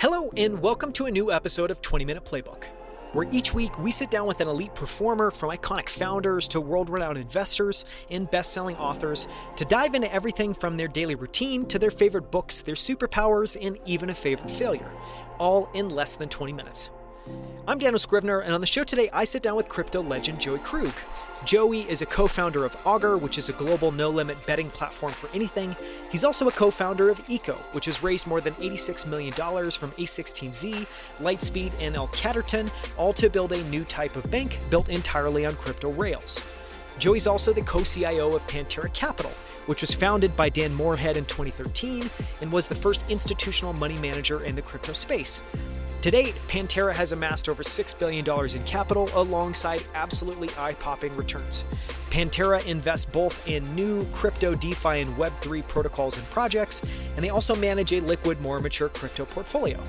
Hello and welcome to a new episode of 20-Minute Playbook, where each week we sit down with an elite performer from iconic founders to world-renowned investors and best-selling authors to dive into everything from their daily routine to their favorite books, their superpowers, and even a favorite failure, all in less than 20 minutes. I'm Daniel Scrivner, and on the show today I sit down with crypto legend Joey Krug. Joey is a co-founder of Augur, which is a global no-limit betting platform for anything. He's also a co-founder of Eco, which has raised more than $86 million from A16Z, Lightspeed, and El Caterton, all to build a new type of bank built entirely on crypto rails. Joey's also the Co-CIO of Pantera Capital, which was founded by Dan Moorhead in 2013 and was the first institutional money manager in the crypto space. To date, Pantera has amassed over $6 billion in capital alongside absolutely eye-popping returns. Pantera invests both in new crypto, DeFi, and Web3 protocols and projects, and they also manage a liquid, more mature crypto portfolio.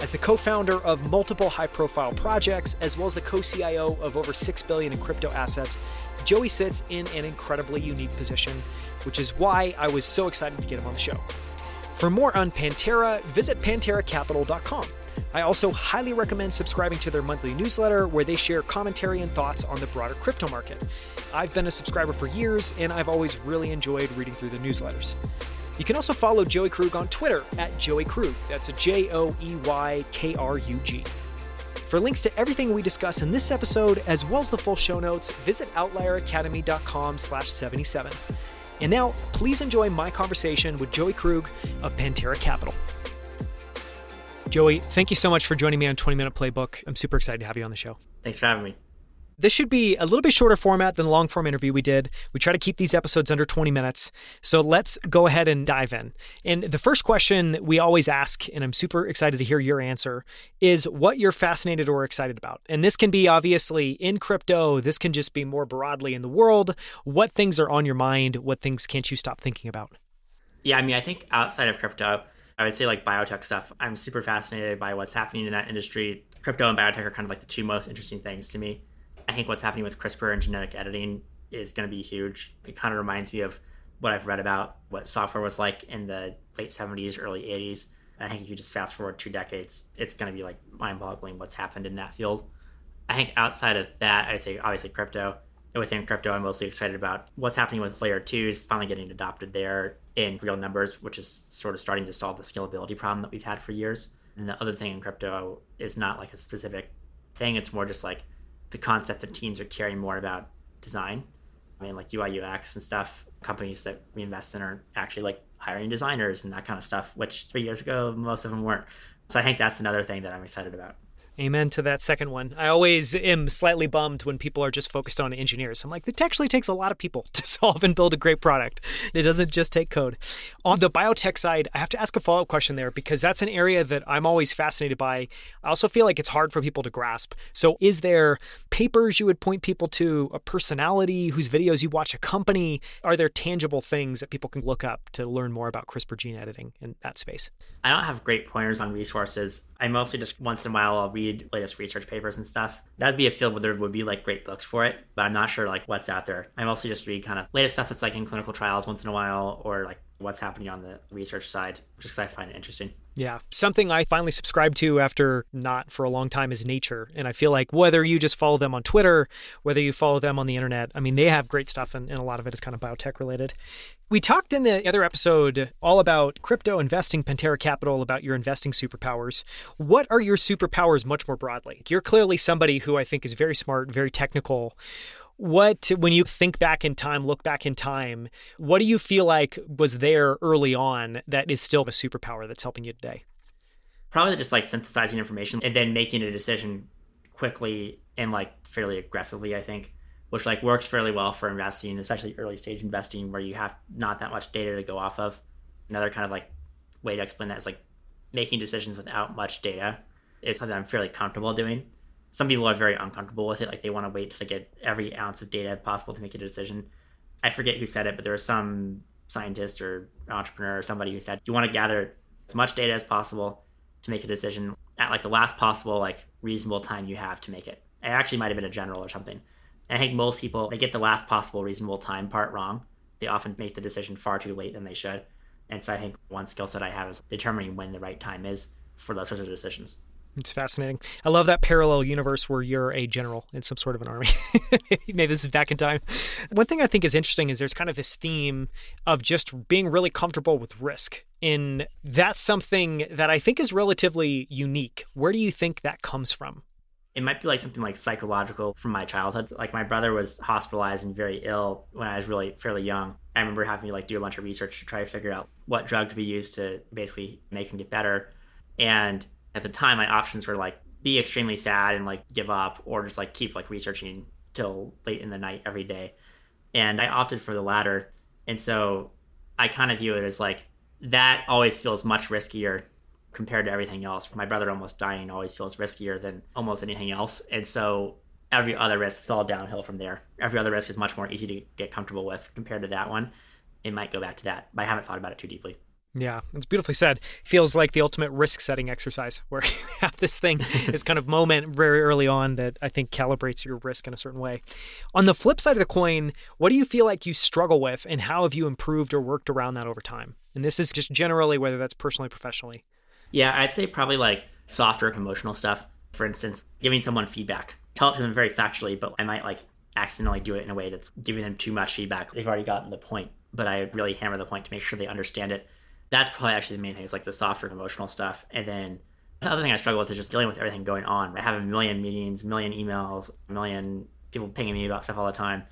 As the co-founder of multiple high-profile projects, as well as the co-CIO of over $6 billion in crypto assets, Joey sits in an incredibly unique position, which is why I was so excited to get him on the show. For more on Pantera, visit PanteraCapital.com. I also highly recommend subscribing to their monthly newsletter where they share commentary and thoughts on the broader crypto market. I've been a subscriber for years, and I've always really enjoyed reading through the newsletters. You can also follow Joey Krug on Twitter at Joey Krug. That's a JoeyKrug. For links to everything we discuss in this episode, as well as the full show notes, visit outlieracademy.com/77. And now, please enjoy my conversation with Joey Krug of Pantera Capital. Joey, thank you so much for joining me on 20-Minute Playbook. I'm super excited to have you on the show. Thanks for having me. This should be a little bit shorter format than the long-form interview we did. We try to keep these episodes under 20 minutes. So let's go ahead and dive in. And the first question we always ask, and I'm super excited to hear your answer, is what you're fascinated or excited about. And this can be obviously in crypto. This can just be more broadly in the world. What things are on your mind? What things can't you stop thinking about? Yeah, I think outside of crypto, I would say like biotech stuff. I'm super fascinated by what's happening in that industry. Crypto and biotech are kind of like the two most interesting things to me. I think what's happening with CRISPR and genetic editing is going to be huge. It kind of reminds me of what I've read about what software was like in the late 70s, early 80s. I think if you just fast forward 2 decades, it's going to be like mind-boggling what's happened in that field. I think outside of that, I'd say obviously crypto. And within crypto, I'm mostly excited about what's happening with layer 2s, finally getting adopted there in real numbers, which is sort of starting to solve the scalability problem that we've had for years. And the other thing in crypto is not like a specific thing. It's more just like the concept that teams are caring more about design. Like UI, UX and stuff. Companies that we invest in are actually like hiring designers and that kind of stuff, which 3 years ago, most of them weren't. So I think that's another thing that I'm excited about. Amen to that second one. I always am slightly bummed when people are just focused on engineers. I'm like, it actually takes a lot of people to solve and build a great product. It doesn't just take code. On the biotech side, I have to ask a follow-up question there because that's an area that I'm always fascinated by. I also feel like it's hard for people to grasp. So is there papers you would point people to, a personality whose videos you watch, a company? Are there tangible things that people can look up to learn more about CRISPR gene editing in that space? I don't have great pointers on resources. I mostly just once in a while I'll read latest research papers and stuff. That'd be a field where there would be like great books for it, but I'm not sure like what's out there. I mostly just read kind of latest stuff that's like in clinical trials once in a while or like what's happening on the research side, just because I find it interesting. Yeah. Something I finally subscribed to after not for a long time is Nature. And I feel like whether you just follow them on Twitter, whether you follow them on the internet, they have great stuff and a lot of it is kind of biotech related. We talked in the other episode all about crypto investing, Pantera Capital, about your investing superpowers. What are your superpowers much more broadly? You're clearly somebody who I think is very smart, very technical. When you think back in time, look back in time, what do you feel like was there early on that is still a superpower that's helping you today? Probably just like synthesizing information and then making a decision quickly and like fairly aggressively, I think, which like works fairly well for investing, especially early stage investing where you have not that much data to go off of. Another kind of like way to explain that is like making decisions without much data is something I'm fairly comfortable doing. Some people are very uncomfortable with it. Like they want to wait to get every ounce of data possible to make a decision. I forget who said it, but there was some scientist or entrepreneur or somebody who said, you want to gather as much data as possible to make a decision at like the last possible like reasonable time you have to make it. It actually might have been a general or something. And I think most people, they get the last possible reasonable time part wrong. They often make the decision far too late than they should. And so I think one skill set I have is determining when the right time is. for those sorts of decisions. It's fascinating. I love that parallel universe where you're a general in some sort of an army. Maybe this is back in time. One thing I think is interesting is there's kind of this theme of just being really comfortable with risk. And that's something that I think is relatively unique. Where do you think that comes from? It might be like something like psychological from my childhood. Like my brother was hospitalized and very ill when I was really fairly young. I remember having to like do a bunch of research to try to figure out what drug could be used to basically make him get better. And at the time, my options were like be extremely sad and like give up, or just like keep like researching till late in the night every day. And I opted for the latter. And so I kind of view it as like that always feels much riskier compared to everything else. My brother almost dying always feels riskier than almost anything else. And so every other risk is all downhill from there. Every other risk is much more easy to get comfortable with compared to that one. It might go back to that, but I haven't thought about it too deeply. Yeah, it's beautifully said. Feels like the ultimate risk-setting exercise where you have this thing, this kind of moment very early on that I think calibrates your risk in a certain way. On the flip side of the coin, what do you feel like you struggle with, and how have you improved or worked around that over time? And this is just generally whether that's personally or professionally. Yeah, I'd say probably like softer emotional stuff. For instance, giving someone feedback. Tell it to them very factually, but I might like accidentally do it in a way that's giving them too much feedback. They've already gotten the point, but I really hammer the point to make sure they understand it. That's probably actually the main thing, is like the softer emotional stuff. And then the other thing I struggle with is just dealing with everything going on. I have a million meetings, a million emails, a million people pinging me about stuff all the time.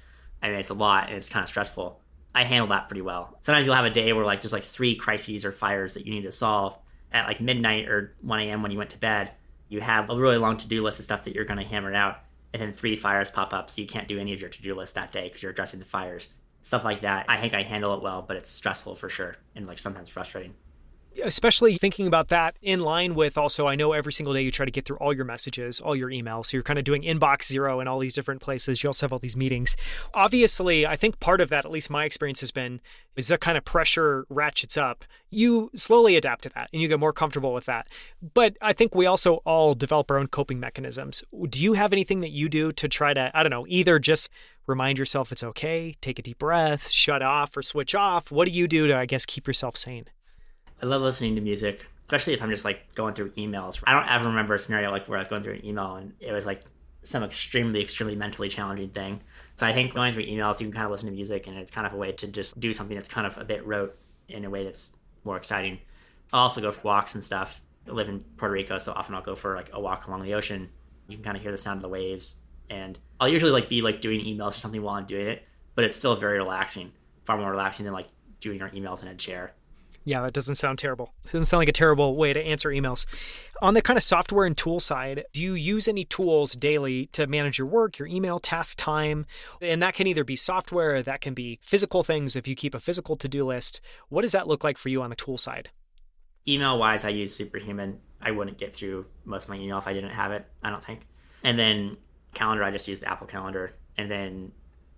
I mean, it's a lot and it's kind of stressful. I handle that pretty well. Sometimes you'll have a day where like there's like 3 crises or fires that you need to solve at like midnight or 1 a.m. when you went to bed. You have a really long to-do list of stuff that you're going to hammer out, and then 3 fires pop up, so you can't do any of your to-do list that day because you're addressing the fires. Stuff like that. I think I handle it well, but it's stressful for sure, and like sometimes frustrating. Especially thinking about that in line with also, I know every single day you try to get through all your messages, all your emails. So you're kind of doing inbox zero in all these different places. You also have all these meetings. Obviously, I think part of that, at least my experience has been, is that kind of pressure ratchets up. You slowly adapt to that and you get more comfortable with that. But I think we also all develop our own coping mechanisms. Do you have anything that you do to try to, I don't know, either just remind yourself it's okay, take a deep breath, shut off or switch off? What do you do to, I guess, keep yourself sane? I love listening to music, especially if I'm just like going through emails. I don't ever remember a scenario like where I was going through an email and it was like some extremely mentally challenging thing. So I think going through emails, you can kind of listen to music, and it's kind of a way to just do something that's kind of a bit rote in a way that's more exciting. I'll also go for walks and stuff. I live in Puerto Rico, so often I'll go for like a walk along the ocean. You can kind of hear the sound of the waves, and I'll usually like be like doing emails or something while I'm doing it, but it's still very relaxing, far more relaxing than like doing your emails in a chair. Yeah, that doesn't sound terrible. It doesn't sound like a terrible way to answer emails. On the kind of software and tool side, do you use any tools daily to manage your work, your email, task time? And that can either be software, or that can be physical things if you keep a physical to-do list. What does that look like for you on the tool side? Email-wise, I use Superhuman. I wouldn't get through most of my email if I didn't have it, I don't think. And then calendar, I just use the Apple Calendar. And then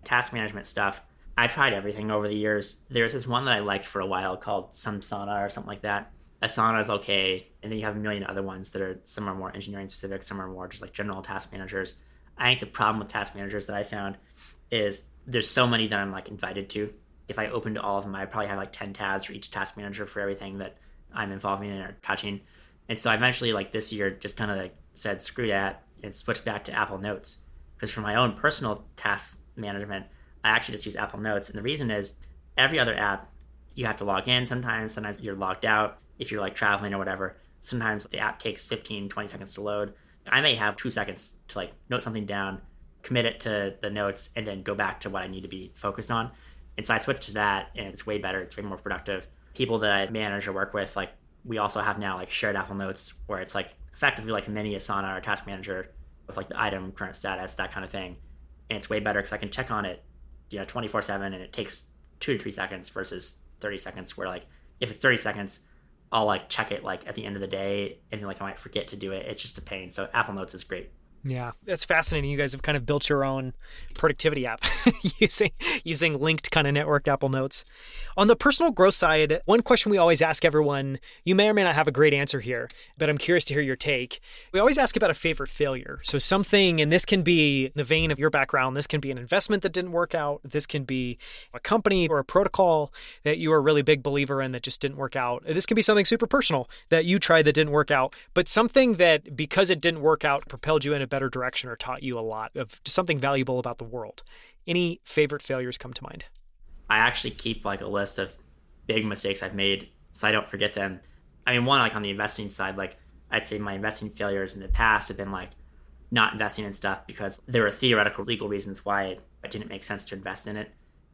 task management stuff, I tried everything over the years. There's this one that I liked for a while called Asana or something like that. Asana is okay. And then you have a million other ones that are, some are more engineering specific, some are more just like general task managers. I think the problem with task managers that I found is there's so many that I'm like invited to. If I opened all of them, I'd probably have like 10 tabs for each task manager for everything that I'm involved in or touching. And so I eventually like this year just kind of like said, screw that, and switched back to Apple Notes. Because for my own personal task management, I actually just use Apple Notes. And the reason is every other app, you have to log in sometimes you're logged out if you're like traveling or whatever. Sometimes the app takes 15, 20 seconds to load. I may have 2 seconds to like note something down, commit it to the notes, and then go back to what I need to be focused on. And so I switched to that, and it's way better. It's way more productive. People that I manage or work with, like we also have now like shared Apple Notes where it's like effectively like a mini Asana or task manager with like the item, current status, that kind of thing. And it's way better because I can check on it 24/7, and it takes 2 to 3 seconds versus 30 seconds where like if it's 30 seconds, I'll like check it like at the end of the day and then like I might forget to do it. It's just a pain. So Apple Notes is great. Yeah, that's fascinating. You guys have kind of built your own productivity app using linked kind of networked Apple Notes. On the personal growth side, one question we always ask everyone, you may or may not have a great answer here, but I'm curious to hear your take. We always ask about a favorite failure. So something, and this can be in the vein of your background, this can be an investment that didn't work out. This can be a company or a protocol that you were a really big believer in that just didn't work out. This can be something super personal that you tried that didn't work out, but something that because it didn't work out propelled you in a better direction or taught you a lot of something valuable about the world. Any favorite failures come to mind? I actually keep like a list of big mistakes I've made so I don't forget them. I mean, one, like on the investing side, like I'd say my investing failures in the past have been like not investing in stuff because there were theoretical legal reasons why it didn't make sense to invest in it.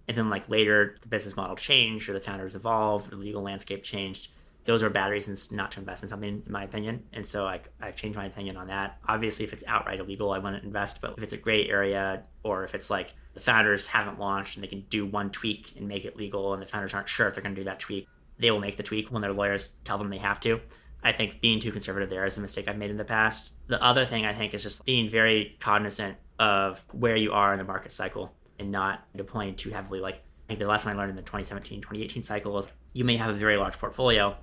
And then like later the business model changed or the founders evolved or the legal landscape changed. Those are bad reasons not to invest in something, in my opinion. And so I've changed my opinion on that. Obviously, if it's outright illegal, I wouldn't invest. But if it's a gray area, or if it's like the founders haven't launched and they can do one tweak and make it legal, and the founders aren't sure if they're going to do that tweak, they will make the tweak when their lawyers tell them they have to. I think being too conservative there is a mistake I've made in the past. The other thing I think is just being very cognizant of where you are in the market cycle and not deploying too heavily. Like I think the lesson I learned in the 2017, 2018 cycle is you may have a very large portfolio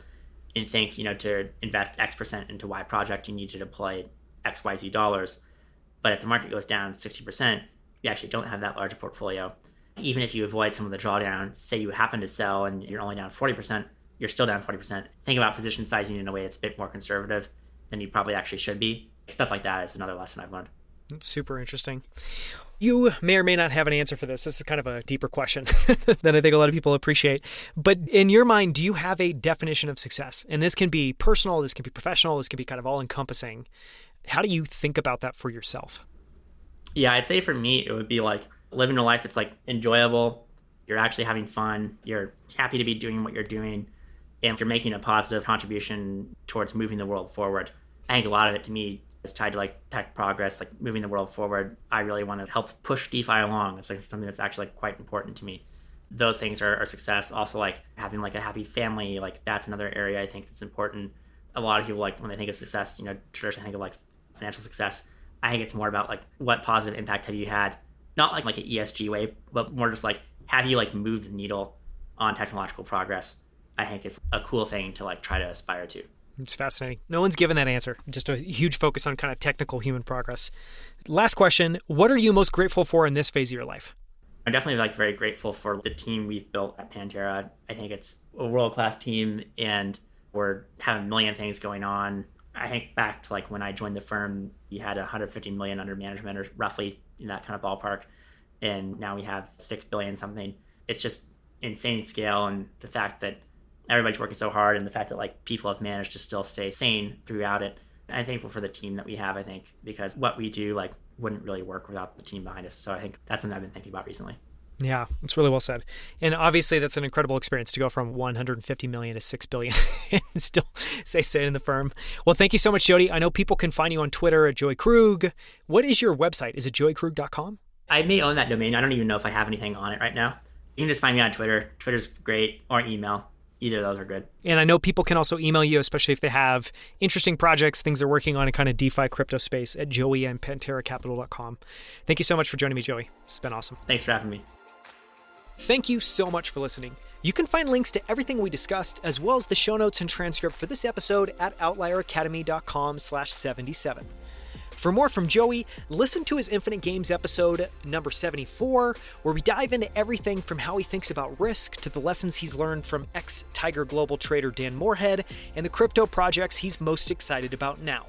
and think, to invest X percent into Y project, you need to deploy X, Y, Z dollars. But if the market goes down 60%, you actually don't have that large a portfolio. Even if you avoid some of the drawdown, say you happen to sell and you're only down 40%, you're still down 40%. Think about position sizing in a way that's a bit more conservative than you probably actually should be. Stuff like that is another lesson I've learned. That's super interesting. You may or may not have an answer for this. This is kind of a deeper question that I think a lot of people appreciate. But in your mind, do you have a definition of success? And this can be personal, this can be professional, this can be kind of all-encompassing. How do you think about that for yourself? Yeah, I'd say for me, it would be like living a life that's like enjoyable. You're actually having fun. You're happy to be doing what you're doing. And you're making a positive contribution towards moving the world forward. I think a lot of it to me is tied to like tech progress, like moving the world forward. I really want to help push DeFi along. It's like something that's actually like quite important to me. Those things are success. Also like having like a happy family, like that's another area I think that's important. A lot of people like when they think of success, traditionally think of like financial success. I think it's more about like what positive impact have you had, not like an ESG way, but more just like have you like moved the needle on technological progress. I think it's a cool thing to like try to aspire to. It's fascinating. No one's given that answer. Just a huge focus on kind of technical human progress. Last question. What are you most grateful for in this phase of your life? I'm definitely like very grateful for the team we've built at Pantera. I think it's a world-class team and we're having a million things going on. I think back to like when I joined the firm, we had 150 million under management or roughly in that kind of ballpark. And now we have 6 billion something. It's just insane scale. And the fact that everybody's working so hard and the fact that like people have managed to still stay sane throughout it. I'm thankful for the team that we have, I think, because what we do like wouldn't really work without the team behind us. So I think that's something I've been thinking about recently. Yeah, it's really well said. And obviously that's an incredible experience to go from 150 million to 6 billion and still stay in the firm. Well, thank you so much, Jody. I know people can find you on Twitter at Joey Krug. What is your website? Is it joeykrug.com? I may own that domain. I don't even know if I have anything on it right now. You can just find me on Twitter. Twitter's great, or email. Either of those are good. And I know people can also email you, especially if they have interesting projects, things they're working on in kind of DeFi crypto space at Joey and PanteraCapital.com. Thank you so much for joining me, Joey. It's been awesome. Thanks for having me. Thank you so much for listening. You can find links to everything we discussed, as well as the show notes and transcript for this episode at outlieracademy.com/77. For more from Joey, listen to his Infinite Games episode number 74, where we dive into everything from how he thinks about risk to the lessons he's learned from ex-Tiger Global trader Dan Moorhead and the crypto projects he's most excited about now.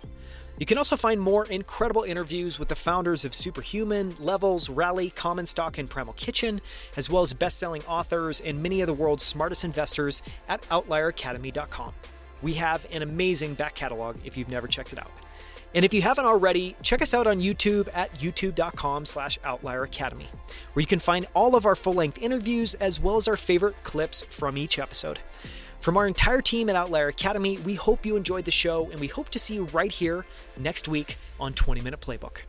You can also find more incredible interviews with the founders of Superhuman, Levels, Rally, Common Stock, and Primal Kitchen, as well as best-selling authors and many of the world's smartest investors at outlieracademy.com. We have an amazing back catalog if you've never checked it out. And if you haven't already, check us out on YouTube at youtube.com/outlieracademy, where you can find all of our full-length interviews as well as our favorite clips from each episode. From our entire team at Outlier Academy, we hope you enjoyed the show, and we hope to see you right here next week on 20 Minute Playbook.